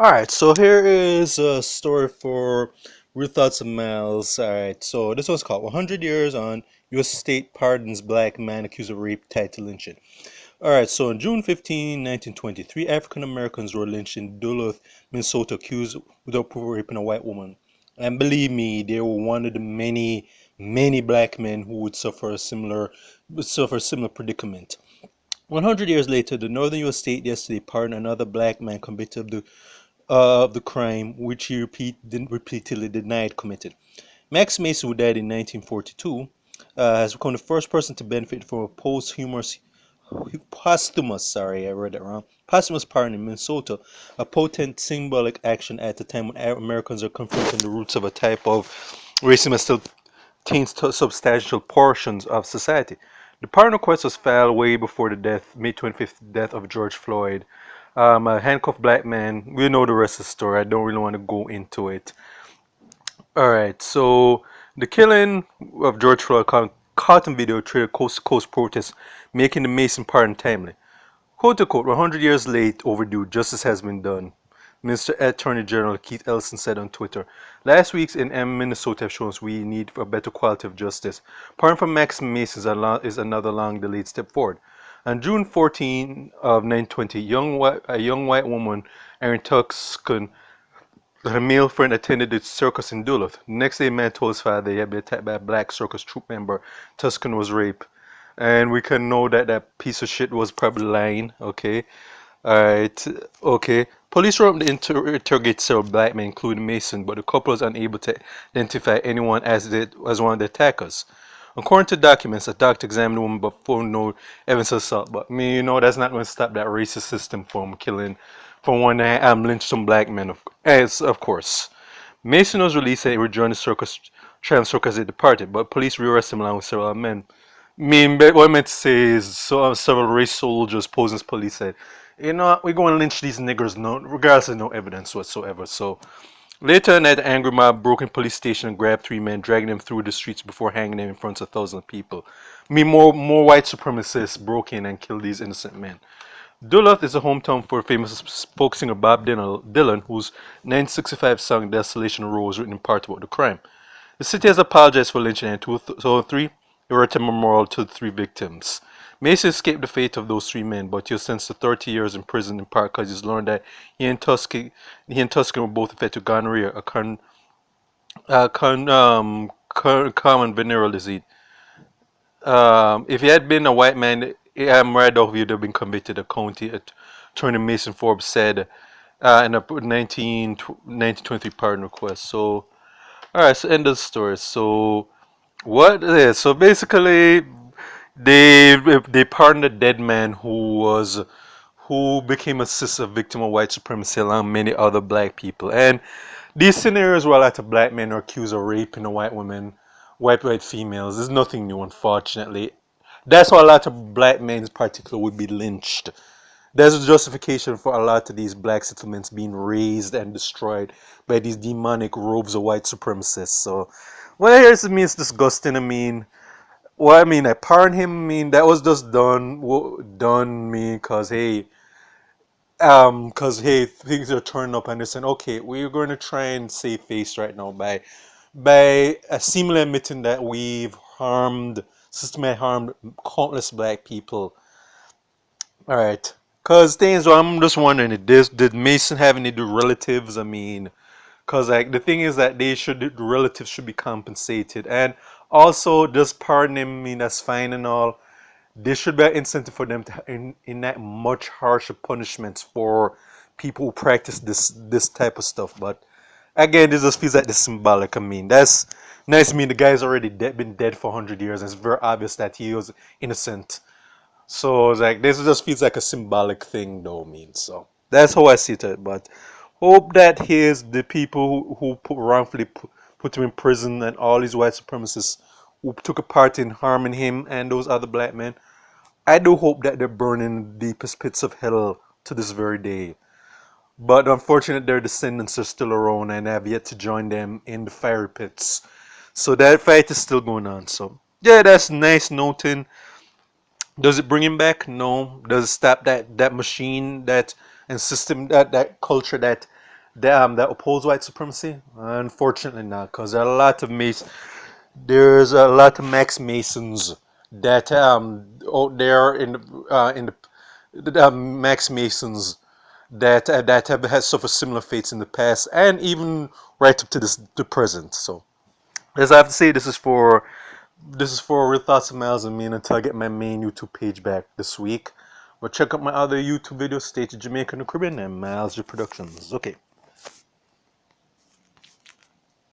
Alright, so here is a story for Real Thoughts of Miles. Alright, so this one's called 100 Years on U.S. State Pardons Black Man Accused of Rape Tied to Lynching. Alright, so on June 15, 1923, African Americans were lynched in Duluth, Minnesota, accused without proof of raping a white woman. And believe me, they were one of the many black men who would suffer a similar predicament. 100 years later, the Northern U.S. state yesterday pardoned another black man convicted of the crime which he repeatedly denied committed. Max Mason, who died in 1942, has become the first person to benefit from a posthumous pardon in Minnesota, a potent symbolic action at the time when Americans are confronting the roots of a type of racism that still taints substantial portions of society. The pardon request was filed way before the May 25th death of George Floyd, a handcuffed black man. We know the rest of the story. I don't really want to go into it. All right, so the killing of George Floyd caught on video triggered coast-to-coast protests, making the Mason pardon timely. Quote to quote, 100 years late, overdue, justice has been done. Mr. Attorney General Keith Ellison said on Twitter. Last week's in Minnesota have shown us we need a better quality of justice. Pardon for Max Mason is another long delayed step forward. On June 14 of 1920, a young white woman, Erin Tuxton, her male friend attended the circus in Duluth. The next day, a man told his father he had been attacked by a black circus troupe member. Tuxton was raped. And we can know that that piece of shit was probably lying, okay? Alright, okay. Police were able to interrogate several black men, including Mason, but the couple was unable to identify anyone as one of the attackers. According to documents, a doctor examined the woman but found no evidence of assault. But me, that's not going to stop that racist system from killing, from one that lynched some black men, of course. Mason was released and he rejoined the tram circus as it departed, but police rearrested him along with several men. What I meant to say is, several race soldiers posing as police said, we're going to lynch these niggers, regardless of no evidence whatsoever. So later that night, the angry mob broke in police station and grabbed three men, dragging them through the streets before hanging them in front of thousands of people. More white supremacists broke in and killed these innocent men. Duluth is a hometown for famous folk singer Bob Dylan, whose 1965 song Desolation Row was written in part about the crime. The city has apologized for lynching in 2003, erected a memorial to the three victims. Mason escaped the fate of those three men, but he was sentenced to 30 years in prison in part because he's learned that he and Tuscan were both affected with gonorrhea, common venereal disease. If he had been a white man, I'm right off he'd have been convicted. The county attorney Mason Forbes said in a 1923 pardon request. So, alright, so end of the story. So, what is so basically they pardoned a dead man who became a sister victim of white supremacy along many other black people. And these scenarios where a lot of black men are accused of raping a white woman, white females, there's nothing new, unfortunately. That's why a lot of black men in particular would be lynched. There's a justification for a lot of these black settlements being razed and destroyed by these demonic robes of white supremacists. So, well, here's me, it's disgusting. I pardon him. That was just done me because hey, things are turning up, and they're saying, okay, we're going to try and save face right now by seemingly admitting that we've systematically harmed countless black people. All right. Because things, I'm just wondering, did Mason have any relatives? Because like the thing is that the relatives should be compensated, and also just pardon him. That's fine and all. There should be an incentive for them to enact much harsher punishments for people who practice this type of stuff. But again, this just feels like the symbolic. That's nice. The guy's already been dead for 100 years, and it's very obvious that he was innocent. So it's like this just feels like a symbolic thing, though. So that's how I see it. But hope that here's the people who wrongfully put him in prison and all these white supremacists who took a part in harming him and those other black men. I do hope that they're burning the deepest pits of hell to this very day. But unfortunately, their descendants are still around and have yet to join them in the fiery pits. So that fight is still going on. So yeah, that's nice noting. Does it bring him back? No. Does it stop that machine and system, that culture that that oppose white supremacy? Unfortunately not, because there are a lot of there's a lot of Max Masons that out there in the Max Masons that have had suffered similar fates in the past and even right up to the present. So as I have to say, this is for Real Thoughts of Miles and me until I get my main YouTube page back this week. But check out my other YouTube videos, State of Jamaica and the Caribbean, and Miles Productions. Okay.